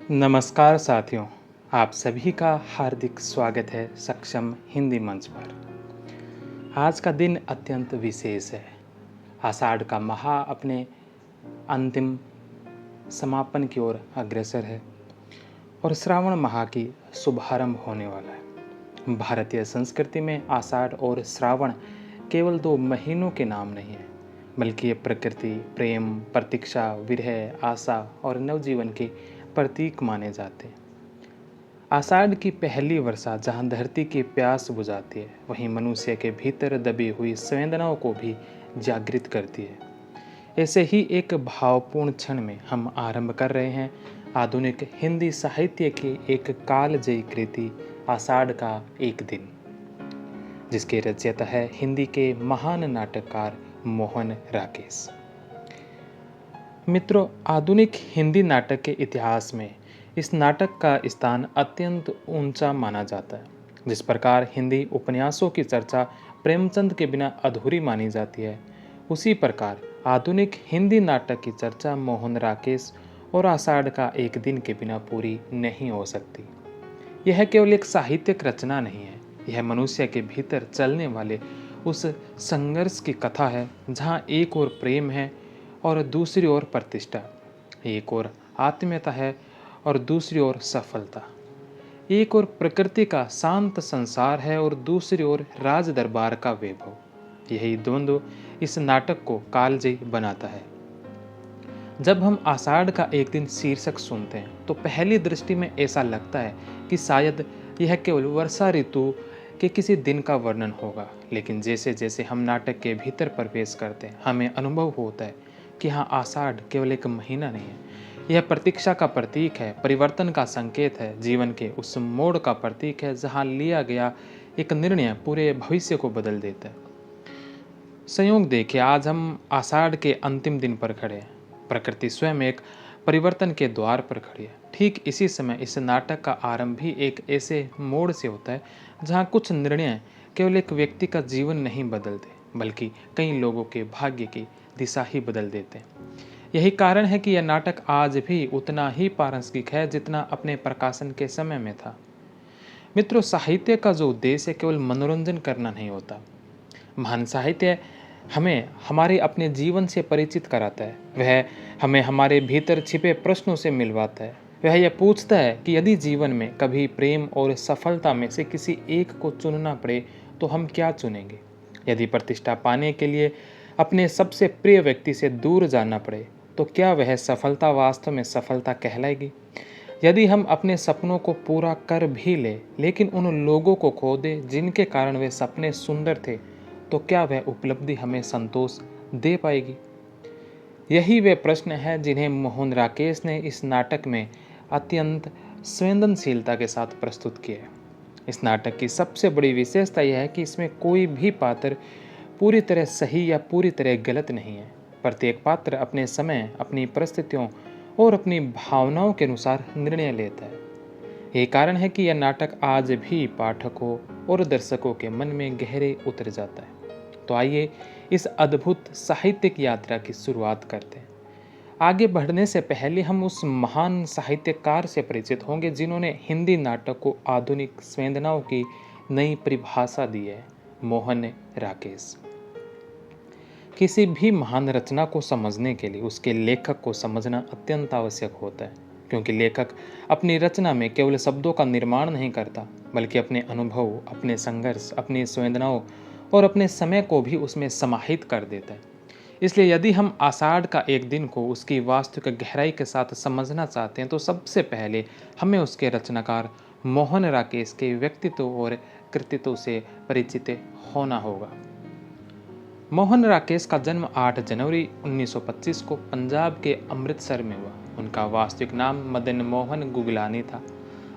नमस्कार साथियों, आप सभी का हार्दिक स्वागत है सक्षम हिंदी मंच पर। आज का दिन अत्यंत विशेष है। आषाढ़ का माह अपने अंतिम समापन की ओर अग्रसर है और श्रावण माह की शुभारंभ होने वाला है। भारतीय संस्कृति में आषाढ़ और श्रावण केवल 2 महीनों के नाम नहीं है, बल्कि ये प्रकृति, प्रेम, प्रतीक्षा, विरह, आशा और नवजीवन के प्रतीक माने जाते हैं। आषाढ़ की पहली वर्षा जहाँ धरती की प्यास बुझाती है, वहीं मनुष्य के भीतर दबी हुई संवेदनाओं को भी जागृत करती है। ऐसे ही एक भावपूर्ण क्षण में हम आरंभ कर रहे हैं आधुनिक हिंदी साहित्य की एक कालजयी कृति आषाढ़ का एक दिन, जिसके रचयिता है हिंदी के महान नाटककार मोहन राकेश। मित्रों, आधुनिक हिंदी नाटक के इतिहास में इस नाटक का स्थान अत्यंत ऊंचा माना जाता है। जिस प्रकार हिंदी उपन्यासों की चर्चा प्रेमचंद के बिना अधूरी मानी जाती है, उसी प्रकार आधुनिक हिंदी नाटक की चर्चा मोहन राकेश और आषाढ़ का एक दिन के बिना पूरी नहीं हो सकती। यह केवल एक साहित्यिक रचना नहीं है, यह मनुष्य के भीतर चलने वाले उस संघर्ष की कथा है, जहाँ एक ओर प्रेम है और दूसरी ओर प्रतिष्ठा, एक ओर आत्मीयता है और दूसरी ओर सफलता, एक ओर प्रकृति का शांत संसार है और दूसरी ओर राज दरबार का वैभव। यही द्वंद्व इस नाटक को कालजयी बनाता है। जब हम आषाढ़ का एक दिन शीर्षक सुनते हैं तो पहली दृष्टि में ऐसा लगता है कि शायद यह केवल वर्षा ऋतु के किसी दिन का वर्णन होगा, लेकिन जैसे जैसे हम नाटक के भीतर प्रवेश करते हैं, हमें अनुभव होता है कि हाँ, आषाढ़ केवल एक महीना नहीं है, यह प्रतीक्षा का प्रतीक है, परिवर्तन का संकेत है, जीवन के उस मोड़ का प्रतीक है जहाँ लिया गया एक निर्णय पूरे भविष्य को बदल देता है। संयोग देखिए, आज हम आषाढ़ के अंतिम दिन पर खड़े हैं। प्रकृति स्वयं एक परिवर्तन के द्वार पर खड़ी है। ठीक इसी समय इस नाटक का आरंभ भी एक ऐसे मोड़ से होता है जहाँ कुछ निर्णय केवल एक व्यक्ति का जीवन नहीं बदलते, बल्कि कई लोगों के भाग्य की दिशा ही बदल देते हैं। यही कारण है कि यह नाटक आज भी उतना ही प्रासंगिक है जितना अपने प्रकाशन के समय में था। मित्रों, साहित्य का जो उद्देश्य है केवल मनोरंजन करना नहीं होता। महान साहित्य हमें हमारे अपने जीवन से परिचित कराता है। वह हमें हमारे भीतर छिपे प्रश्नों से मिलवाता है। वह यह पूछता है कि यदि जीवन में कभी प्रेम और सफलता में से किसी एक को चुनना पड़े तो हम क्या चुनेंगे। यदि प्रतिष्ठा पाने के लिए अपने सबसे प्रिय व्यक्ति से दूर जाना पड़े तो क्या वह सफलता वास्तव में सफलता कहलाएगी। यदि हम अपने सपनों को पूरा कर भी ले लेकिन उन लोगों को खो दे जिनके कारण वे सपने सुंदर थे, तो क्या वह उपलब्धि हमें संतोष दे पाएगी। यही वे प्रश्न हैं जिन्हें मोहन राकेश ने इस नाटक में अत्यंत संवेदनशीलता के साथ प्रस्तुत किया है। इस नाटक की सबसे बड़ी विशेषता यह है कि इसमें कोई भी पात्र पूरी तरह सही या पूरी तरह गलत नहीं है। प्रत्येक पात्र अपने समय, अपनी परिस्थितियों और अपनी भावनाओं के अनुसार निर्णय लेता है। यही कारण है कि यह नाटक आज भी पाठकों और दर्शकों के मन में गहरे उतर जाता है। तो आइए इस अद्भुत साहित्यिक यात्रा की शुरुआत करते हैं। आगे बढ़ने से पहले हम उस महान साहित्यकार से परिचित होंगे जिन्होंने हिंदी नाटक को आधुनिक संवेदनाओं की नई परिभाषा दी है, मोहन राकेश। किसी भी महान रचना को समझने के लिए उसके लेखक को समझना अत्यंत आवश्यक होता है, क्योंकि लेखक अपनी रचना में केवल शब्दों का निर्माण नहीं करता, बल्कि अपने अनुभव, अपने संघर्ष, अपनी संवेदनाओं और अपने समय को भी उसमें समाहित कर देता है। इसलिए यदि हम आषाढ़ का एक दिन को उसकी वास्तविक गहराई के साथ समझना चाहते हैं तो सबसे पहले हमें उसके रचनाकार मोहन राकेश के व्यक्तित्व और कृतित्व से परिचित होना होगा। मोहन राकेश का जन्म 8 जनवरी 1925 को पंजाब के अमृतसर में हुआ। उनका वास्तविक नाम मदन मोहन गुगलानी था।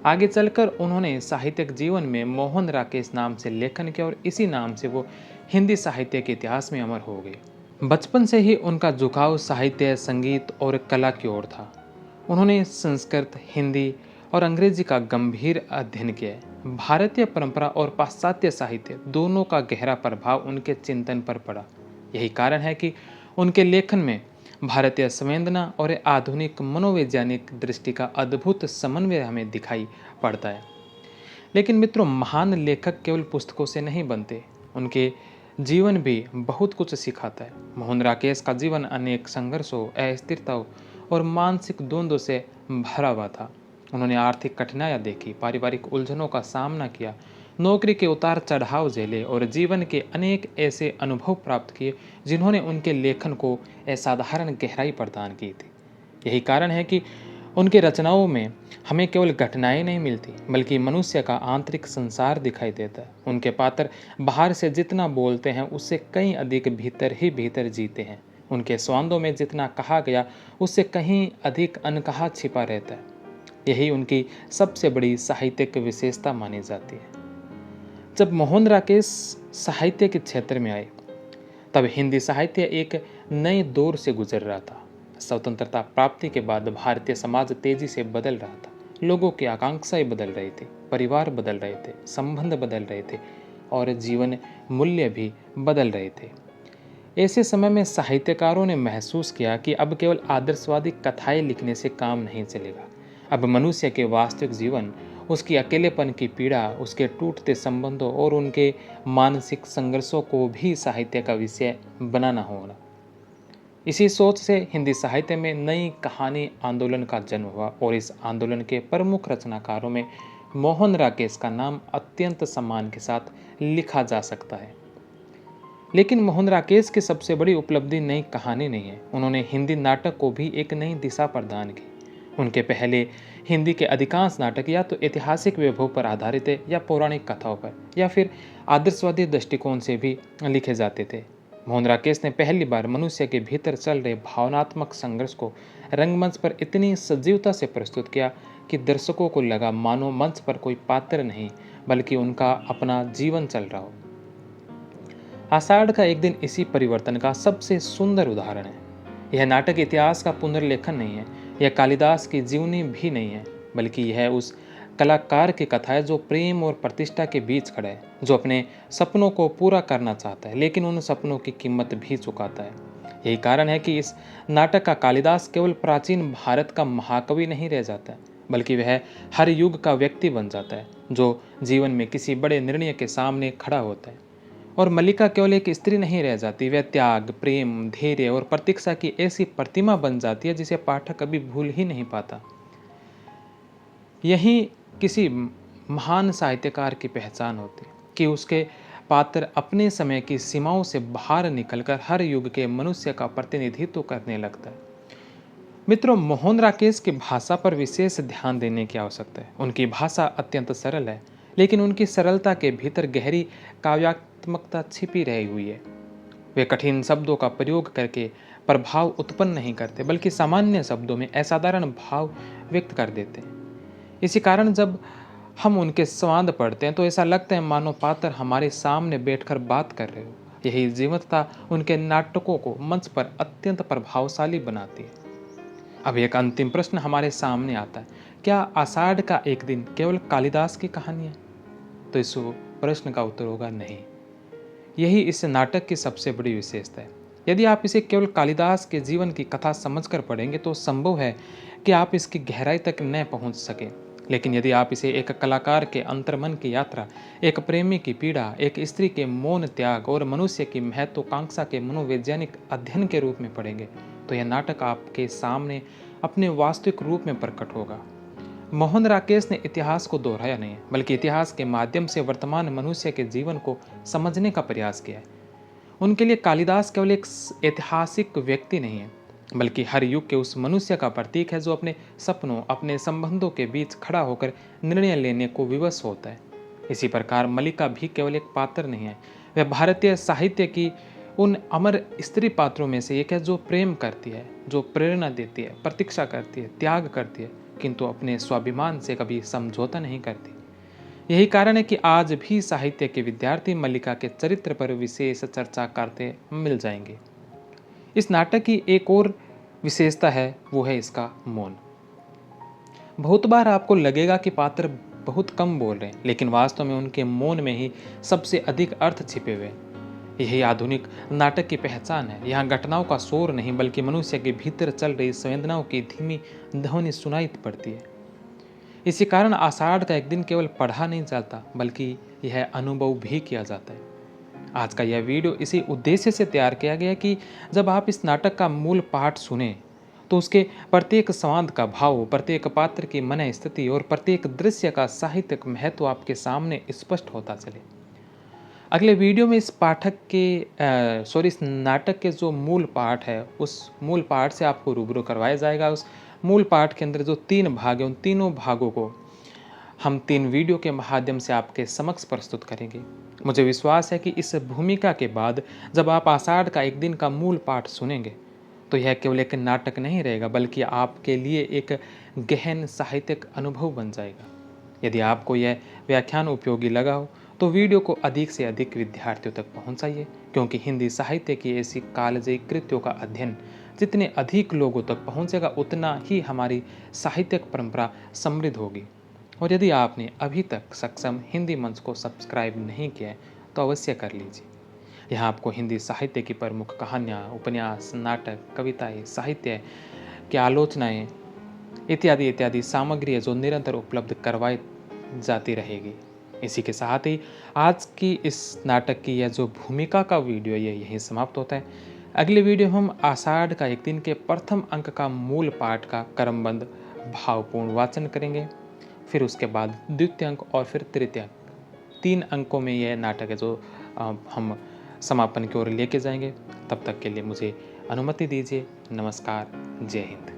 आगे चलकर उन्होंने साहित्यिक जीवन में मोहन राकेश नाम से लेखन किया और इसी नाम से वो हिंदी साहित्य के इतिहास में अमर हो गए। बचपन से ही उनका झुकाव साहित्य, संगीत और कला की ओर था। उन्होंने संस्कृत, हिंदी और अंग्रेजी का गंभीर अध्ययन किया है। भारतीय परंपरा और पाश्चात्य साहित्य दोनों का गहरा प्रभाव उनके चिंतन पर पड़ा। यही कारण है कि उनके लेखन में भारतीय संवेदना और आधुनिक मनोवैज्ञानिक दृष्टि का अद्भुत समन्वय हमें दिखाई पड़ता है। लेकिन मित्रों, महान लेखक केवल पुस्तकों से नहीं बनते, उनके जीवन भी बहुत कुछ सिखाता है। मोहन राकेश का जीवन अनेक संघर्षों, अस्थिरताओं और मानसिक द्वंद्वों से भरा हुआ था। उन्होंने आर्थिक कठिनाइयाँ देखी, पारिवारिक उलझनों का सामना किया, नौकरी के उतार चढ़ाव झेले और जीवन के अनेक ऐसे अनुभव प्राप्त किए जिन्होंने उनके लेखन को असाधारण गहराई प्रदान की थी। यही कारण है कि उनके रचनाओं में हमें केवल घटनाएं नहीं मिलती, बल्कि मनुष्य का आंतरिक संसार दिखाई देता है। उनके पात्र बाहर से जितना बोलते हैं उससे कहीं अधिक भीतर ही भीतर जीते हैं। उनके स्वांदों में जितना कहा गया उससे कहीं अधिक अनकहा छिपा रहता है। यही उनकी सबसे बड़ी साहित्यिक विशेषता मानी जाती है। जब मोहन राकेश साहित्य के क्षेत्र में आए, तब हिंदी साहित्य एक नए दौर से गुजर रहा था। स्वतंत्रता प्राप्ति के बाद भारतीय समाज तेजी से बदल रहा था। लोगों की आकांक्षाएं बदल रही थी, परिवार बदल रहे थे, संबंध बदल रहे थे और जीवन मूल्य भी बदल रहे थे। ऐसे समय में साहित्यकारों ने महसूस किया कि अब केवल आदर्शवादी कथाएं लिखने से काम नहीं चलेगा। अब मनुष्य के वास्तविक जीवन, उसकी अकेलेपन की पीड़ा, उसके टूटते संबंधों और उनके मानसिक संघर्षों को भी साहित्य का विषय बनाना होगा। इसी सोच से हिंदी साहित्य में नई कहानी आंदोलन का जन्म हुआ और इस आंदोलन के प्रमुख रचनाकारों में मोहन राकेश का नाम अत्यंत सम्मान के साथ लिखा जा सकता है। लेकिन मोहन राकेश की सबसे बड़ी उपलब्धि नई कहानी नहीं है, उन्होंने हिंदी नाटक को भी एक नई दिशा प्रदान की। उनके पहले हिंदी के अधिकांश नाटक या तो ऐतिहासिक वैभव पर आधारित है, या पौराणिक कथाओं पर, या फिर आदर्शवादी दृष्टिकोण से भी लिखे जाते थे। मोहन राकेश ने पहली बार मनुष्य के भीतर चल रहे भावनात्मक संघर्ष को रंगमंच पर इतनी सजीवता से प्रस्तुत किया कि दर्शकों को लगा मानो मंच पर कोई पात्र नहीं, बल्कि उनका अपना जीवन चल रहा हो। आषाढ़ का एक दिन इसी परिवर्तन का सबसे सुंदर उदाहरण है। यह नाटक इतिहास का पुनर्लेखन नहीं है, यह कालिदास की जीवनी भी नहीं है, बल्कि यह उस कलाकार की कथा है जो प्रेम और प्रतिष्ठा के बीच खड़ा है, जो अपने सपनों को पूरा करना चाहता है लेकिन उन सपनों की कीमत भी चुकाता है। यही कारण है कि इस नाटक का कालिदास केवल प्राचीन भारत का महाकवि नहीं रह जाता, बल्कि वह हर युग का व्यक्ति बन जाता है जो जीवन में किसी बड़े निर्णय के सामने खड़ा होता है। और मल्लिका केवल एक स्त्री नहीं रह जाती, वह त्याग, प्रेम, धैर्य और प्रतीक्षा की ऐसी प्रतिमा बन जाती है जिसे पाठक कभी भूल ही नहीं पाता। यही किसी महान साहित्यकार की पहचान होती है कि उसके पात्र अपने समय की सीमाओं से बाहर निकलकर हर युग के मनुष्य का प्रतिनिधित्व करने लगता है। मित्रों, मोहन राकेश की भाषा पर विशेष ध्यान देने की आवश्यकता है। उनकी भाषा अत्यंत सरल है, लेकिन उनकी सरलता के भीतर गहरी काव्यात्मकता छिपी रही हुई है। वे कठिन शब्दों का प्रयोग करके प्रभाव उत्पन्न नहीं करते, बल्कि सामान्य शब्दों में असाधारण भाव व्यक्त कर देते हैं। इसी कारण जब हम उनके संवाद पढ़ते हैं तो ऐसा लगता है मानो पात्र हमारे सामने बैठकर बात कर रहे हो। यही जीवंतता उनके नाटकों को मंच पर अत्यंत प्रभावशाली बनाती है। अब एक अंतिम प्रश्न हमारे सामने आता है, क्या आषाढ़ का एक दिन केवल कालिदास की कहानी है? तो इस प्रश्न का उत्तर होगा नहीं। यही इस नाटक की सबसे बड़ी विशेषता है। यदि आप इसे केवल कालिदास के जीवन की कथा समझकर पढ़ेंगे तो संभव है कि आप इसकी गहराई तक न पहुंच सकें। लेकिन यदि आप इसे एक कलाकार के अंतर्मन की यात्रा, एक प्रेमी की पीड़ा, एक स्त्री के मौन त्याग और मनुष्य की महत्वाकांक्षा के मनोवैज्ञानिक अध्ययन के रूप में पढ़ेंगे, तो यह नाटक आपके सामने अपने वास्तविक रूप में प्रकट होगा। मोहन राकेश ने इतिहास को दोहराया नहीं, बल्कि इतिहास के माध्यम से वर्तमान मनुष्य के जीवन को समझने का प्रयास किया है। उनके लिए कालिदास केवल एक ऐतिहासिक व्यक्ति नहीं है, बल्कि हर युग के उस मनुष्य का प्रतीक है जो अपने सपनों, अपने संबंधों के बीच खड़ा होकर निर्णय लेने को विवश होता है। इसी प्रकार मल्लिका भी केवल एक पात्र नहीं है, वह भारतीय साहित्य की उन अमर स्त्री पात्रों में से एक है जो प्रेम करती है, जो प्रेरणा देती है, प्रतीक्षा करती है, त्याग करती है, किंतु अपने स्वाभिमान से कभी समझौता नहीं करती। यही कारण है कि आज भी साहित्य के विद्यार्थी मल्लिका के चरित्र पर विशेष चर्चा करते मिल जाएंगे। इस नाटक की एक और विशेषता है, वो है इसका मौन। बहुत बार आपको लगेगा कि पात्र बहुत कम बोल रहे हैं, लेकिन वास्तव में उनके मौन में ही सबसे अधिक अर्थ छिपे हुए हैं। यही आधुनिक नाटक की पहचान है। यहाँ घटनाओं का शोर नहीं बल्कि मनुष्य के भीतर चल रही संवेदनाओं की धीमी ध्वनि सुनाई पड़ती है। इसी कारण आषाढ़ का एक दिन केवल पढ़ा नहीं जाता बल्कि यह अनुभव भी किया जाता है। आज का यह वीडियो इसी उद्देश्य से तैयार किया गया कि जब आप इस नाटक का मूल पाठ सुने तो उसके प्रत्येक संवाद का भाव, प्रत्येक पात्र की मन स्थिति और प्रत्येक दृश्य का साहित्यिक महत्व आपके सामने स्पष्ट होता चले। अगले वीडियो में इस नाटक के जो मूल पाठ है उस मूल पाठ से आपको रूबरू करवाया जाएगा। उस मूल पाठ के अंदर जो 3 भाग हैं उन तीनों भागों को हम 3 वीडियो के माध्यम से आपके समक्ष प्रस्तुत करेंगे। मुझे विश्वास है कि इस भूमिका के बाद जब आप आषाढ़ का एक दिन का मूल पाठ सुनेंगे तो यह केवल एक नाटक नहीं रहेगा बल्कि आपके लिए एक गहन साहित्यिक अनुभव बन जाएगा। यदि आपको यह व्याख्यान उपयोगी लगा हो तो वीडियो को अधिक से अधिक विद्यार्थियों तक पहुंचाइए, क्योंकि हिंदी साहित्य की ऐसी कालजयी कृतियों का अध्ययन जितने अधिक लोगों तक पहुंचेगा उतना ही हमारी साहित्यिक परंपरा समृद्ध होगी। और यदि आपने अभी तक सक्षम हिंदी मंच को सब्सक्राइब नहीं किया है तो अवश्य कर लीजिए। यहाँ आपको हिंदी साहित्य की प्रमुख कहानियाँ, उपन्यास, नाटक, कविताएं, साहित्य की आलोचनाएं इत्यादि इत्यादि सामग्री है जो निरंतर उपलब्ध करवाई जाती रहेगी। इसी के साथ ही आज की इस नाटक की यह जो भूमिका का वीडियो ये यहीं समाप्त होता है। अगले वीडियो में हम आषाढ़ का एक दिन के प्रथम अंक का मूल पाठ का क्रमबद्ध भावपूर्ण वाचन करेंगे। फिर उसके बाद द्वितीय अंक और फिर तृतीय अंक, 3 अंकों में यह नाटक है जो हम समापन की ओर लेके जाएंगे। तब तक के लिए मुझे अनुमति दीजिए। नमस्कार, जय हिंद।